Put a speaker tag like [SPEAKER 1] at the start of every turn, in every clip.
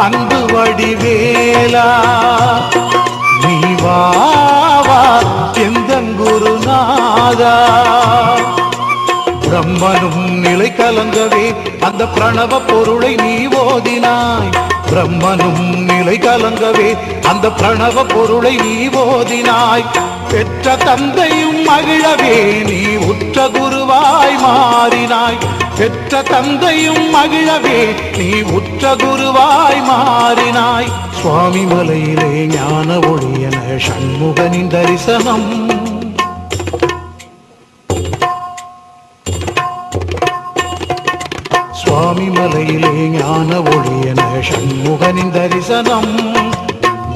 [SPEAKER 1] அன்பு வடிவேலா நீ வா எந்தன் குருநாதா. பிரம்மனும் நிலை கலங்கவே அந்த பிரணவ பொருளை நீ ஓதினாய். பிரம்மனும் நிலை கலங்கவே அந்த பிரணவ பொருளை நீ ஓதினாய். பெற்ற தந்தையும் மகிழவே நீ உற்ற குருவாய் மாறினாய். பெற்ற தந்தையும் மகிழவே நீ உற்ற குருவாய் மாறினாய். சுவாமி மலையிலே ஞான ஒளியன சண்முகனின் தரிசனம். சுவாமி மலையிலே ஞான ஒளியன சண்முகனின் தரிசனம்.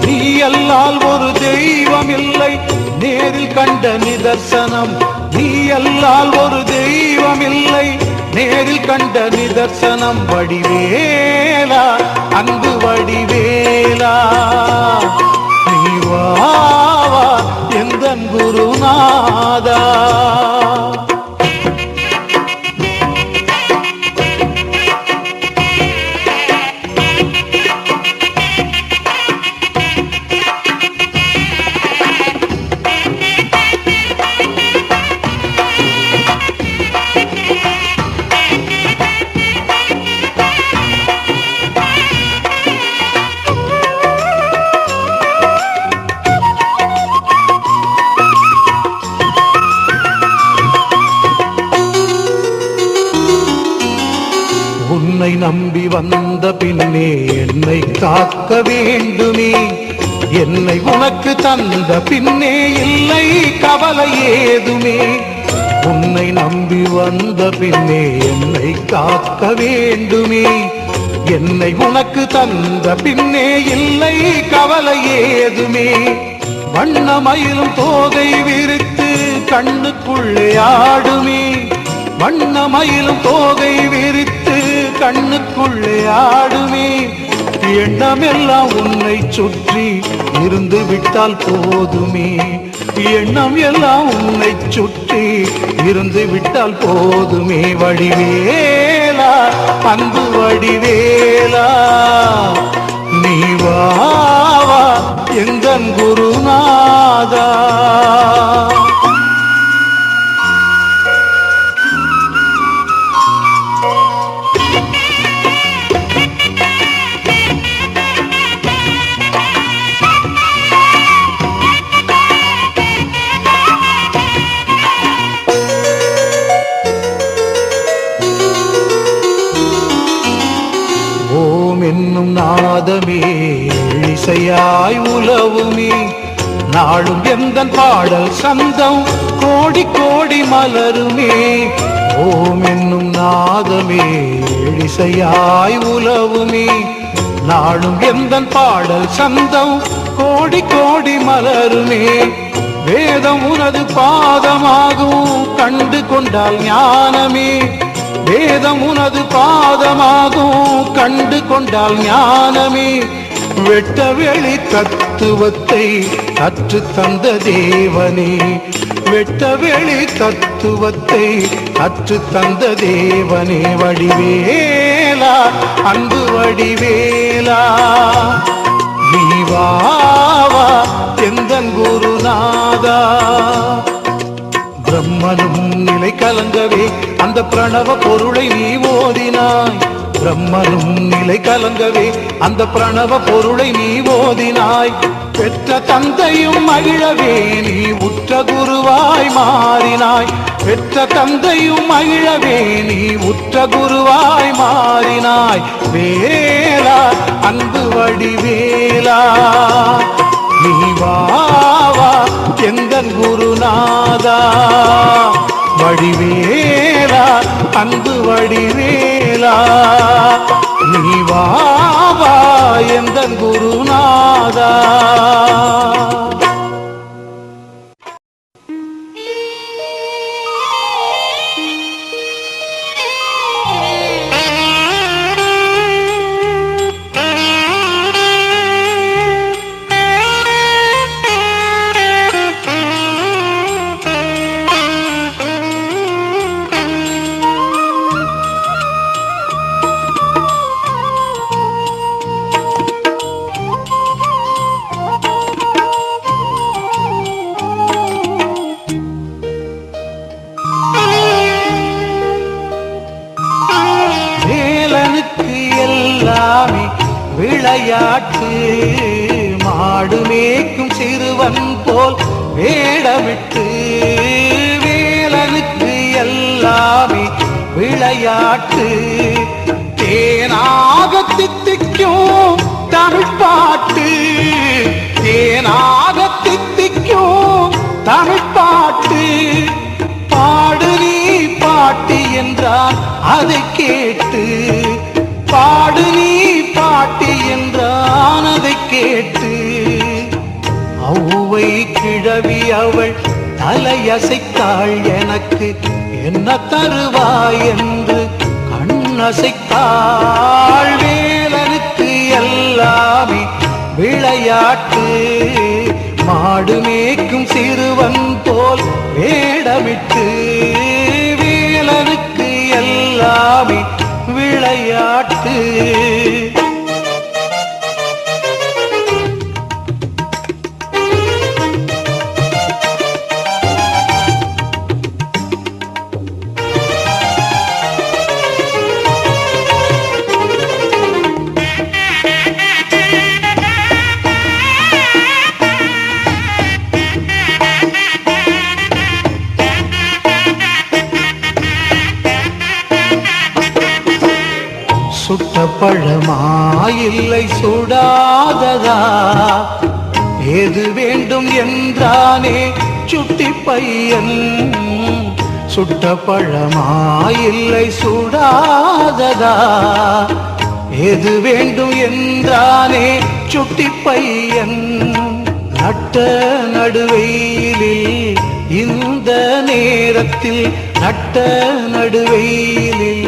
[SPEAKER 1] நீ அல்லால் ஒரு தெய்வம் இல்லை நேரில் கண்ட நிதர்சனம். நீ அல்லால் ஒரு தெய்வம் இல்லை நேரில் கண்ட நிதர்சனம். வடிவேலா அன்பு வடிவேலா நீ வா எந்தன் குருநாதா. உன்னை நம்பி வந்த பின்னே என்னை காக்க வேண்டுமே. என்னை உனக்கு தந்த பின்னே இல்லை கவலை ஏதுமே. உன்னை நம்பி வந்த பின்னே என்னை காக்க வேண்டுமே. என்னை உனக்கு தந்த பின்னே இல்லை கவலை ஏதுமே. வண்ணமயிலும் தோகை விரித்து கண்ணுக்குள்ளே ஆடுமே. வண்ணமயிலும் தோகை விரித்து கண்ணுக்குள்ளே ஆடுமே. எண்ணமெல்லாம் உன்னை சுற்றி இருந்து விட்டால் போதுமே. எண்ணம் எல்லாம் உன்னை சுற்றி இருந்து விட்டால் போதுமே. வடிவேலா அன்பு வடிவேலா நீ வா எந்தன் குருநாதா. என்னும் நாதமே இசையாய் உலவுமே. நாளும் எந்தன் பாடல் சந்தம் கோடி கோடி மலருமே. ஓம் என்னும் நாதமே இசையாய் உலவுமே. நாளும் எந்தன் பாடல் சந்தம் கோடி கோடி மலருமே. வேதம் உனது பாதமாகும் கண்டு கொண்டால் ஞானமே. வேதம் உனது பாதமாகும் கண்டு கொண்டால் ஞானமே. வெட்ட வெளி தத்துவத்தை கற்று தந்த தேவனே. வெட்ட வெளி தத்துவத்தை கற்று தந்த தேவனே. வடிவேலா அன்பு வடிவேலா நீ வா எந்தன் குருநாதா. பிரம்மனும் நிலை கலங்கவே அந்த பிரணவ பொருளை நீ ஓதினாய். பிரம்மனும் நிலை கலங்கவே அந்த பிரணவ பொருளை நீ ஓதினாய். பெற்ற தந்தையும் மகிழவே நீ உற்ற குருவாய் மாறினாய். பெற்ற தந்தையும் மகிழவே நீ உற்ற குருவாய் மாறினாய். வேலா அன்பு வடிவேலா நீ வா எந்தன் குருநாதா. வடிவேலா அன்பு வடிவேலா நீ வா எந்தன் குருநாதா. எல்லாமே விளையாட்டு. மாடு மேய்க்கும் சிறுவன் போல் வேடமிட்டு வேலனுக்கு எல்லாமே விளையாட்டு. தேனாக தித்திக்கும் தமிழ் பாட்டு, தேனாக தித்திக்கும் தமிழ் பாட்டு. பாடு நீ பாட்டு என்றால் அதை கேட்டு, பாடு நீ பாட்டு என்றான் அதை கேட்டு. ஔவை கிழவி அவள் தலையசைத்தாள், எனக்கு என்ன தருவாய் என்று கண்ணசைத்தாள். வேலனுக்கு எல்லாமே விளையாட்டு. மாடு மேய்க்கும் சிறுவன் போல் வேடமிட்டு வேலனுக்கு எல்லாமே விளையாட்டு. சுட்ட பழமா இல்லை சுடாததா, ஏது வேண்டும் என்றானே சுட்டி பையன். சுட்ட பழமா இல்லை சுடாததா, ஏது வேண்டும் என்றானே சுட்டி பையன். நட்ட நடுவெயிலில் இந்த நேரத்தில், நட்ட நடுவெயிலில்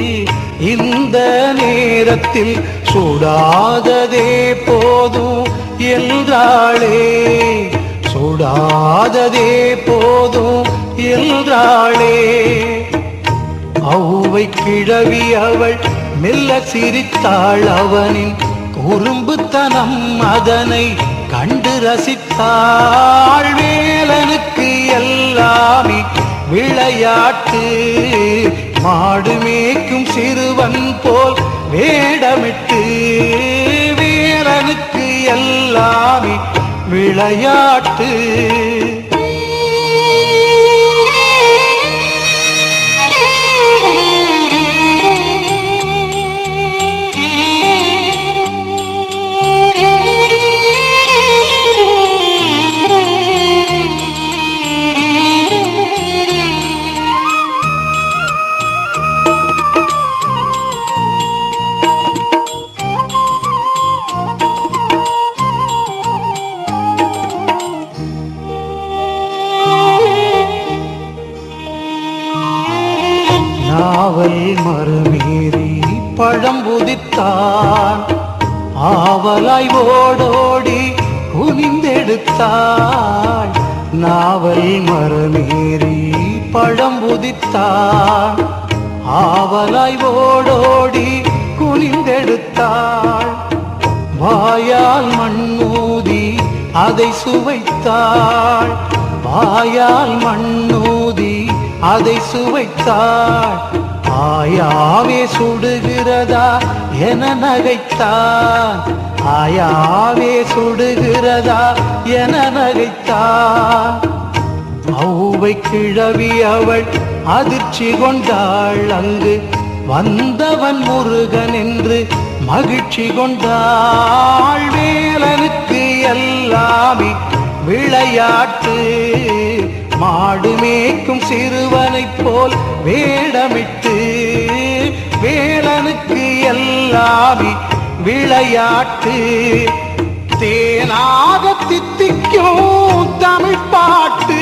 [SPEAKER 1] இந்த நேரத்தில் சுடாததே போதும் என்றாளே, சுடாததே போதும் என்றாளே. ஔவை கிழவி அவள் மெல்ல சிரித்தாள், அவனின் குறும்புத்தனம் அதனை கண்டு ரசித்தாள். வேலனுக்கு எல்லாமே விளையாட்டு. மாடு மேய்க்கும் சிறுவன் போல் வேடமிட்டு வேலனுக்கு எல்லாமே விளையாட்டு. நாவல் மறுமீறி பழம்புதித்தான், ஆவலாய் ஓடோடி குனிந்தெடுத்தாள். நாவல் மறுமீறி பழம்புதித்தான், ஆவலாய் ஓடோடி குனிந்தெடுத்தாள். வாயால் மண்ணூதி அதை சுவைத்தாள், வாயால் மண்ணூதி அதை சுவைத்தாள். ஆயாவே சுடுகிறதா என நகைத்தான், ஆயாவே சுடுகிறதா என நகைத்தான். ஔவை கிழவி அவள் அதிர்ச்சி கொண்டாள், அங்கு வந்தவன் முருகன் என்று மகிழ்ச்சி கொண்டாள். வேலனுக்கு எல்லாமே விளையாட்டு. மாடு மேய்க்கும் சிறுவனைப் போல் வேடமிட்டு வேலனுக்கு எல்லாமே விளையாட்டு. தேனாக தித்திக்கும் தமிழ் பாட்டு,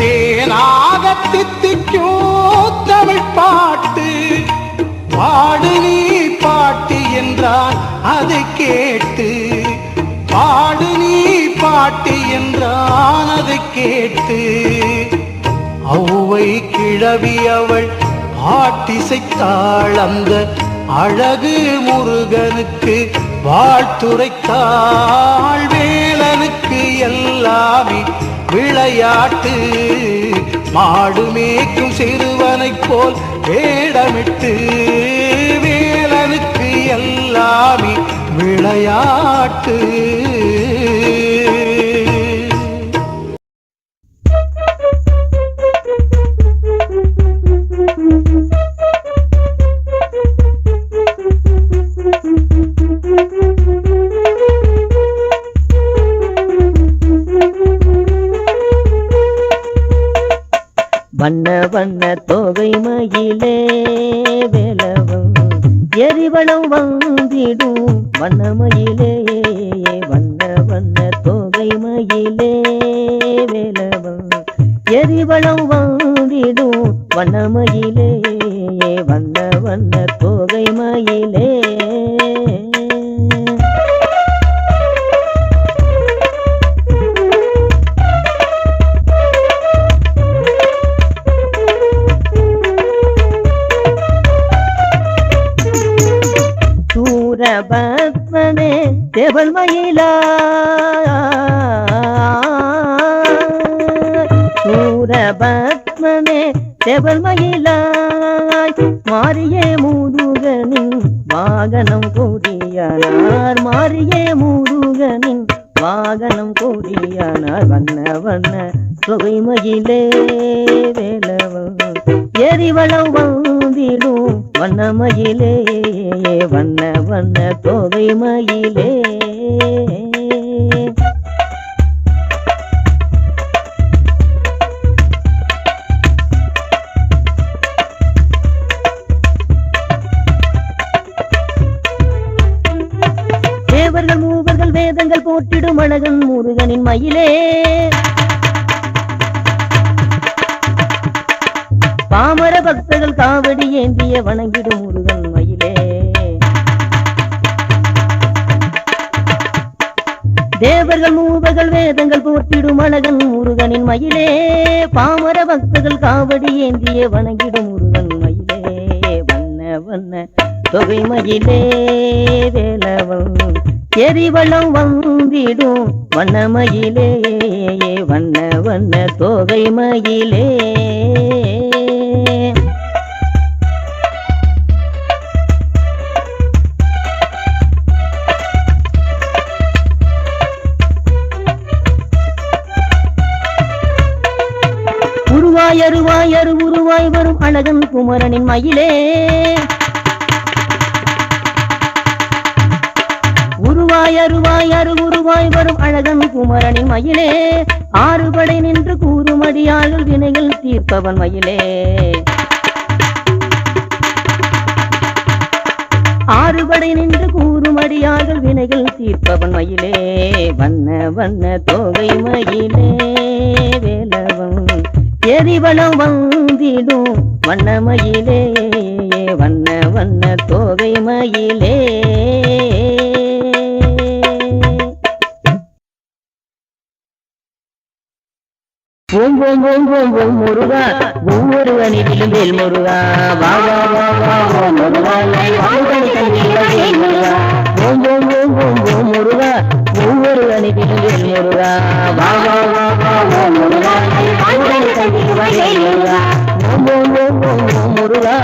[SPEAKER 1] தேனாக தித்திக்கும் தமிழ் பாட்டு. பாடு நீ பாட்டு என்றான் அதை கேட்டு, பாடு நீ பாட்டு என்றான் அதை கேட்டு. ஔவை கிழவி அவள் பாட்டிசைத்தாள், அந்த அழகு முருகனுக்கு வாழ்த்துரைத்தாள். வேலனுக்கு எல்லாமே விளையாட்டு. மாடு மேய்க்கும் சிறுவனைப் போல் வேடமிட்டு வேலனுக்கு எல்லா
[SPEAKER 2] வண்ண வண்ண தோகை மயிலே வேலவன் எரிவளம் வந்திடும் வண்ணமயிலே வண்ண வண்ண தோகை மயிலே வேலவன் எரிவளம் வந்திடும் வண்ணமயிலே வண்ண வண்ண தோகை மயிலே பத்மனே தேவல் மயிலா சூரபத்மனே தேவல் மயிலாய் மாரியே முருகனின் வாகனம் கூடியானார் மாரியே முருகனின் வாகனம் கூடியானார் வண்ண வண்ண தொகை மயிலே வேலவன் எரிவளம் வந்திடும் வண்ணமயிலே வண்ண வண்ண தோகை மயிலே தேவர்கள் மூவர்கள் வேதங்கள் போற்றிடும் அழகன் முருகனின் மயிலே பாமர பக்தர்கள் காவடி ஏந்திய வணங்கிடும் முருகன் மயிலே தேவர்கள் மூவர்கள் வேதங்கள் போற்றிடும் அழகன் முருகனின் மயிலே பாமர பக்தர்கள் காவடி ஏந்திய வணங்கிடும் முருகன் மயிலே வண்ண வண்ண தொகை மயிலே வேலவன் எரிவளம் வந்திடும் வண்ணமயிலே வண்ண வண்ண தோகை மயிலே அருவாயரு உருவாய் வரும் அழகன் குமரனின் மயிலே உருவாயரு உருவாய் வரும் அழகன் குமரனின் மயிலே ஆறுபடை நின்று கூறுமடியாளர் வினைகள் தீர்ப்பவன் மயிலே ஆறுபடை நின்று கூறுமடியாளர் வினைகள் தீர்ப்பவன் மயிலே வண்ண வண்ண தோகை மயிலே வேலவன் எரிவளம் வந்திடும் வண்ணமயிலே வண்ண வண்ண தோகை மயிலே ஓம் ஓம் ஓம் ஓம் ஓம் முருகா ஒவ்வொரு அணியிலும் வேல் முருகா வா வா வா வா ஓம் முருகா ஓம் ஓம் ஓம் ஓம் ஓம் முருகா ஒவ்வொரு அணியிலும் வேல் முருகா வா வா வா வா ஓம் முருகா ஓம் ஓம் ஓம் ஓம் ஓம் முருகா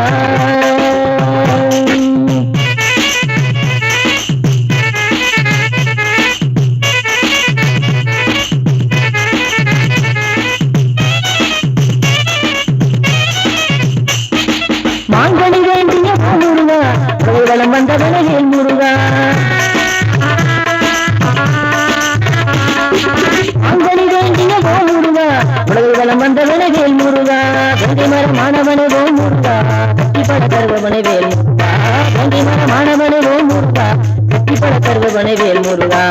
[SPEAKER 2] மாங்கனி வேண்டிய முருகா வளம் வந்தவன வேல் முருகா மாங்கனி வேண்டிய முருகா வளம் வந்தவன வேல் முருகா கங்கை மரமானவனே ஓ முருகா கட்டிப்பட கருவவனே வேல் முருகா கங்கை மரமானவனே ஓ முருகா கட்டிப்பட கருவவனே வேல் முருகா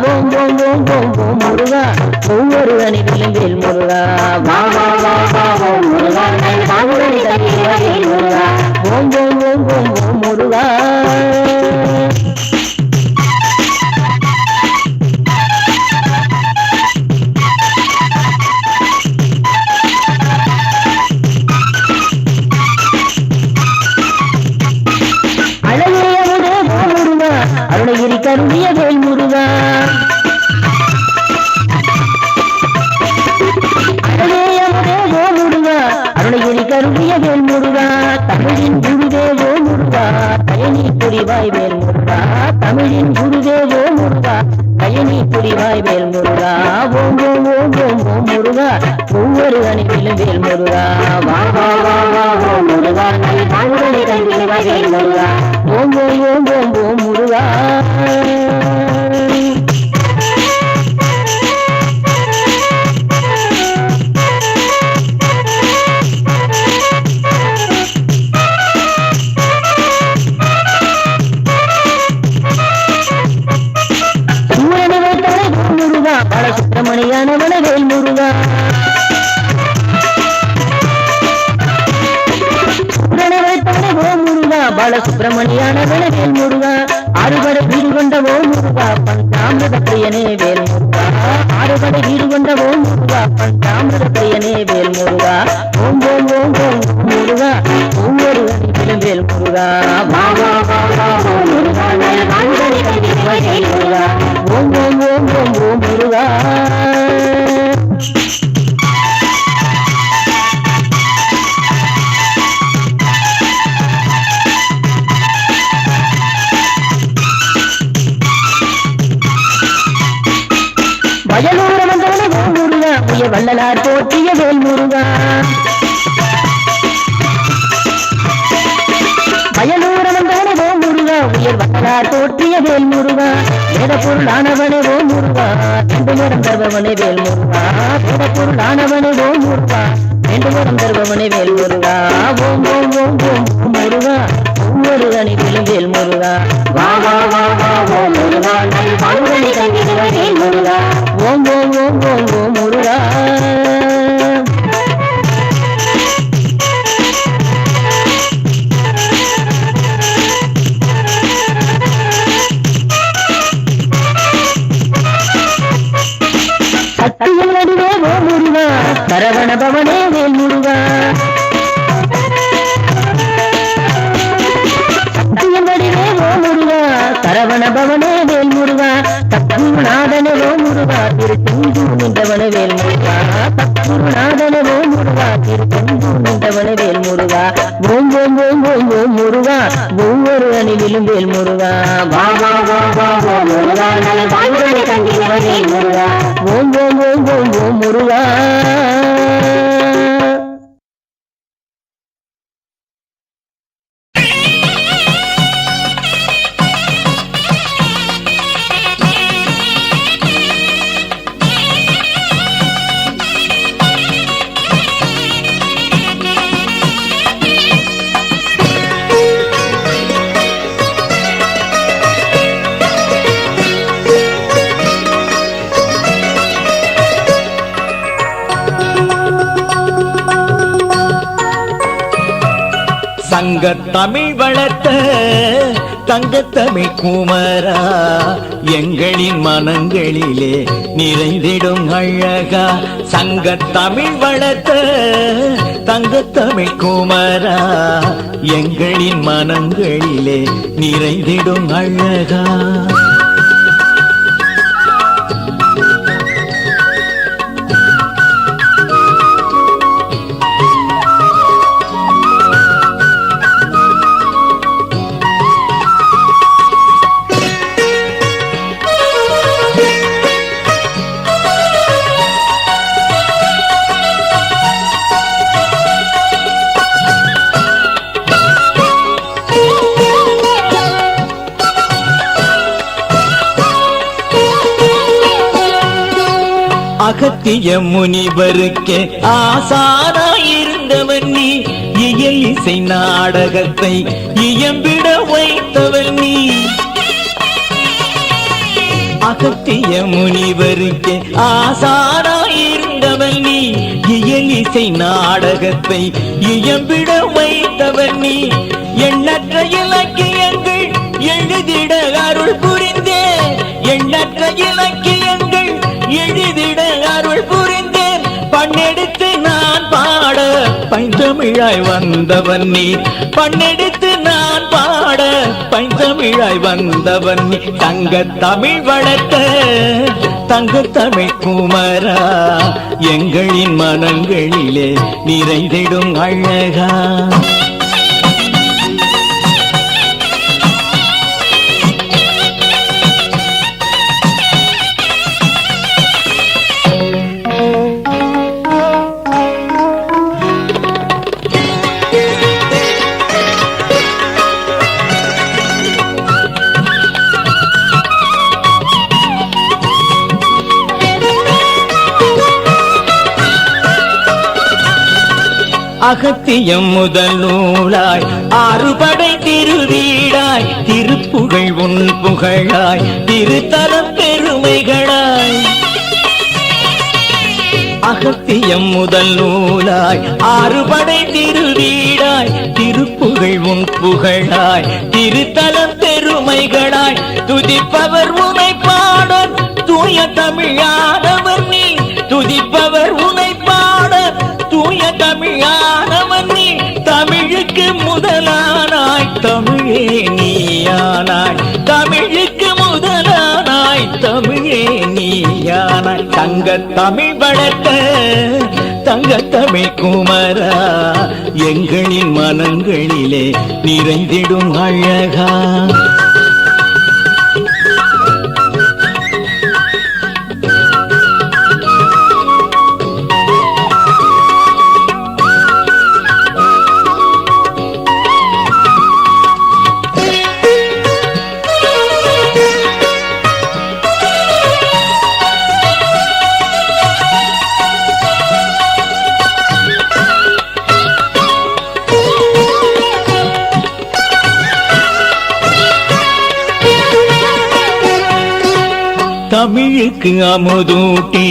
[SPEAKER 2] ஓம் ஓம் ஓம் ஓம் ஓம் முருகா ஒவ்வொரு அணியிலும் வேல் முருகா வா வா வா வா ஓம் முருகா வேல் முருகா ஓம் ஓம் ஓம் ஓம் ஓம் முருகா அருணகிரி கருணிய வேல் முருகா முருகா அருணகிரி கருணிய வேல் முருகா தமிழின் குருதேவோ முருகா பயணி புரிவாய் வேல் முருகா தமிழின் குருதேவோ முருகா பயணி புரிவாய் வேல் முருகா ஓம் ஓம் ஓம் ஓம் ஓம் முருகா ஒவ்வொரு அணியிலும் வேல் முருகா வா வா வா வா ஓம் முருகா வேல் முருகா ஓம் ஓம் ஓம் ஓம் ஓம் முருகா சுப்பிரமணியான வேல் முருகா ஆறுபடை வீடு கொண்ட ஓ முருகா பஞ்சாமிரத பிரியனே வேல் முருகா ஆறுபடை வீடு கொண்ட ஓ முருகா பஞ்சாமிரத பிரியனே வேல் முருகா ஓம் ஓம் ஓம் ஓம் முருகா ஒவ்வொரு அணிவிலும் வேல் முருகா வா வா வா வா ஓம் முருகா வேல் முருகா ஓம் ஓம் ஓம் ஓம் ஓம் முருகா வயலூர வந்தவனே ஓ முருகா உய வள்ளலார் போற்றிய வேல் முருகா வயலூர வந்தவனே ஓ முருகா உயர் வள்ளலார் போற்றிய வேல் முருகா வேத பொருளானவனே ஓ முருகா ரெண்டு நேரம் தருபவனே வேல் முருகா வேத பொருளானவனே ஓ முருகா ரெண்டு நேரம் தருபவனே வேல் முருகா ஓம் ஓம் ஓம் ஓம் முருகா ஒவ்வொரு அணிவிலும் வேல் முருகா வா வா வா வா ஓம் முருகா நல் வாழ்வழி கண்டிடுவ வேல் முருகா ஓம் ஓம் ஓம் ஓம் ஓம் முருகா சத்தியம் நடுவே ஓ முருகா சரவண பவனே வேல் முருகா சத்தியம் நடுவே ஓ முருகா சரவண பவனே வேல் முருகா சத்குருநாதனே ஓ முருகா திருச்செந்தூர் நின்றவனே வேல் முருகா சத்குருநாதனே ஓ முருகா திருச்செந்தூர் நின்றவனே வேல் முருகா ஓம் ஓம் ஓம் ஓம் ஓம் முருகா ஒவ்வொரு அணிவிலும் வேல் முருகா வா வா வா வா வா முருகா நல் வாழ்வழி கண்டிடுவ வேல் முருகா ஓம் ஓம் ஓம் ஓம் ஓம் முருகா
[SPEAKER 3] சங்கத் தமிழ் வளர்த்த தங்கத்தமிழ் குமரா எங்களின் மனங்களிலே நிறைந்திடும் அழகா சங்கத் தமிழ் வளர்த்த தங்கத்தமிழ் குமரா எங்களின் மனங்களிலே நிறைந்திடும் அழகா அகத்திய முனிவருக்கே ஆசானாயிருந்தவன் நீ இயல் இசை நாடகத்தை இயம்பிட வைத்தவன் நீ அகத்திய முனிவருக்கே ஆசானாயிருந்தவன் நீ இயல் இசை நாடகத்தை இயம்பிட வைத்தவன் நீ எண்ணற்ற இலக்கியங்கள் எழுதிட அருள் புரிந்தே எண்ணற்ற இலக்கியங்கள் எழுதிட அருள் புரிந்தேன் பண்ணெடுத்து நான் பாட பைந்தமிழாய் வந்தவன் நீ பண்ணெடுத்து நான் பாட பைந்தமிழாய் வந்தவன் நீ தங்கத் தமிழ் வளர்த்த தங்கத்தமிழ் குமரா எங்களின் மனங்களிலே நிறைந்திடும் அழகா அகத்தியம் முதல் நூலாய் ஆறுபடை திருவீடாய் திருப்புகழ் உன் புகழாய் திருத்தலம் பெருமைகளாய் அகத்தியம் முதல் நூலாய் ஆறுபடை திருவீடாய் திருப்புகழ் உன் புகழாய் திருத்தலம் பெருமைகளாய் துதிப்பவர் உனை பாட தூய தமிழானவர் நீ துதிப்பவர் உனை பாட தூய தமிழானவர் நீ தமிழுக்கு முதலானாய் தமிழே நீயானாய் தமிழுக்கு முதலானாய் தமிழே நீயானாய் தங்க தமிழ் வளர்த்த தங்க தமிழ் குமரா எங்களின் மனங்களிலே நிறைந்திடும் அழகா தமிழுக்கு அமுதூட்டி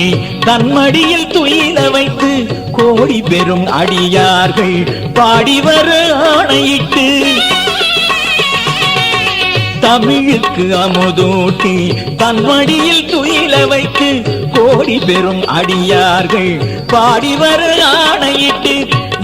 [SPEAKER 3] தன்மடியில் துயில வைத்து கோடி பெறும் அடியார்கள் பாடி வர ஆணையிட்டு தமிழுக்கு அமுதூட்டி தன்மடியில் துயில வைத்து கோடி பெறும் அடியார்கள் பாடி வர ஆணையிட்டு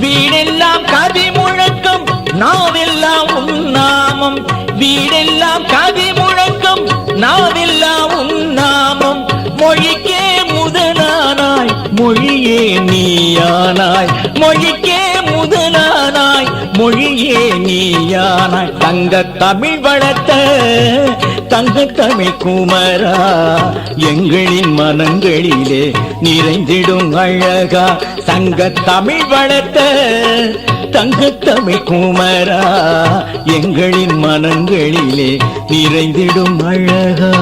[SPEAKER 3] வீடெல்லாம் கவி முழக்கம் நாவெல்லாம் உன்னாமம் வீடெல்லாம் கவி முழக்கம் நாவெல்லாம் உன்னாமம் மொழிக்கே முதலானாய் மொழியே நீயானாய் மொழிக்கே முதலானாய் மொழியே நீயானாய் தங்க தமிழ் வளர்த்த தங்க தமிழ் குமரா எங்களின் மனங்களிலே நிறைந்திடும் அழகா தங்க தமிழ் வளர்த்த தங்க தமிழ் குமரா எங்களின் மனங்களிலே நிறைந்திடும் அழகா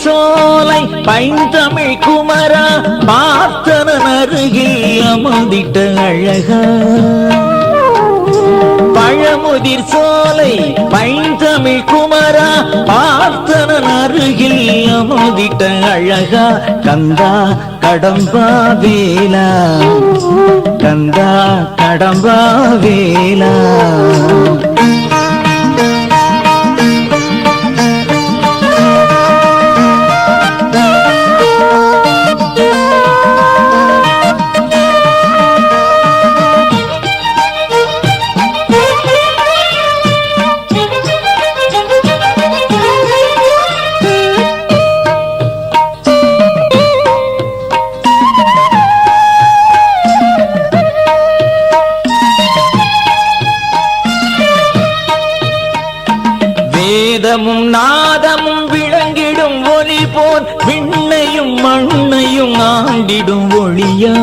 [SPEAKER 3] சோலை பைந்தமிழ் குமரா பார்த்தனன் அருகில் அமர்ந்திட்ட அழகா பழமுதிர் சோலை பைந்தமிழ் குமரா பார்த்தனன் அருகில் அமர்ந்திட்ட அழகா கந்தா கடம்பா வேலா கந்தா கடம்பா வேலா வேதமும் நாதமும் விளங்கிடும் ஒளி போல் விண்ணையும் மண்ணையும் ஆண்டிடும் ஒளியா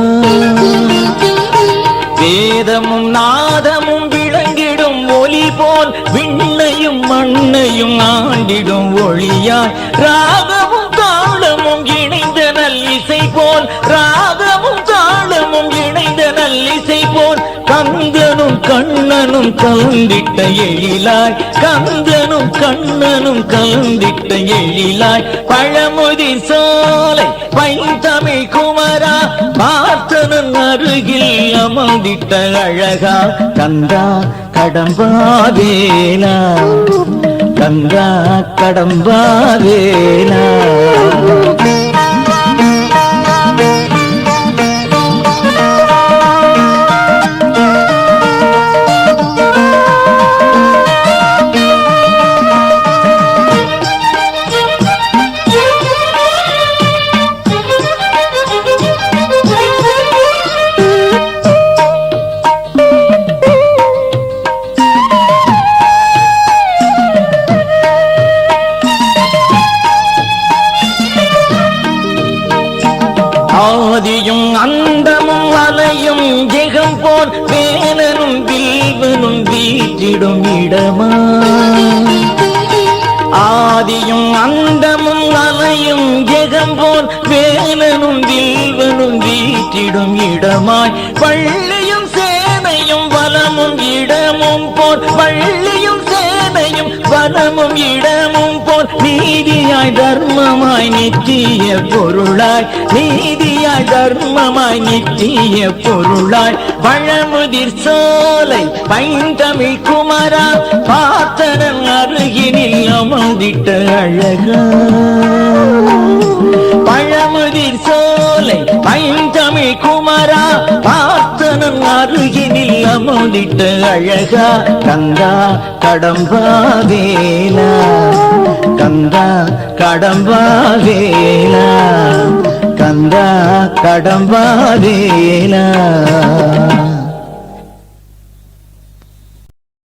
[SPEAKER 3] வேதமும் நாதமும் விளங்கிடும் ஒளி போல் விண்ணையும் மண்ணையும் ஆண்டிடும் ஒளியாய் ராகமும் தாளமும் இணைந்த நல்லிசை போல் ராகமும் தாளமும் இணைந்த நல்லிசை போல் கந்தனும் கண்ணனும் கலந்திட்ட எழிலாய் கந்தனும் கண்ணனும் கலந்திட்ட எழிலாய் பழமுதிர் சோலை பைந்தமிழ் குமரா பார்த்தனன் அருகில் அமர்ந்திட்ட அழகா கந்தா கடம்பா வேலா கந்தா கடம்பா வேலா போல் வேலனும் வில்வனும் வீற்றிடும் இடமா ஆதியும் அந்தமும் அலையும் ஜெகம் போல் வேலனும் வில்வனும் வீற்றிடும் இடமாய் பள்ளியும் சேனையும் வலமும் இடமும் போல் பள்ளியும் சேனையும் வலமும் இடமும் போல் நீதியாய் தர்மமாய் நித்திய பொருளாய் நீதியாய் தர்மமாய் நித்திய பொருளாய் பழமுதிர் சோலை பைந்தமிழ் குமரா பார்த்தனன் அருகினில் அமர்ந்திட்ட அழகா பழமுதிர் சோலை பைந்தமிழ் குமரா பார்த்தனன் அருகினில் அமர்ந்திட்ட அழகா கங்கா கடம்பா வேலா கங்கா கடம்பா வேலா கங்கா கடம்பா வேலா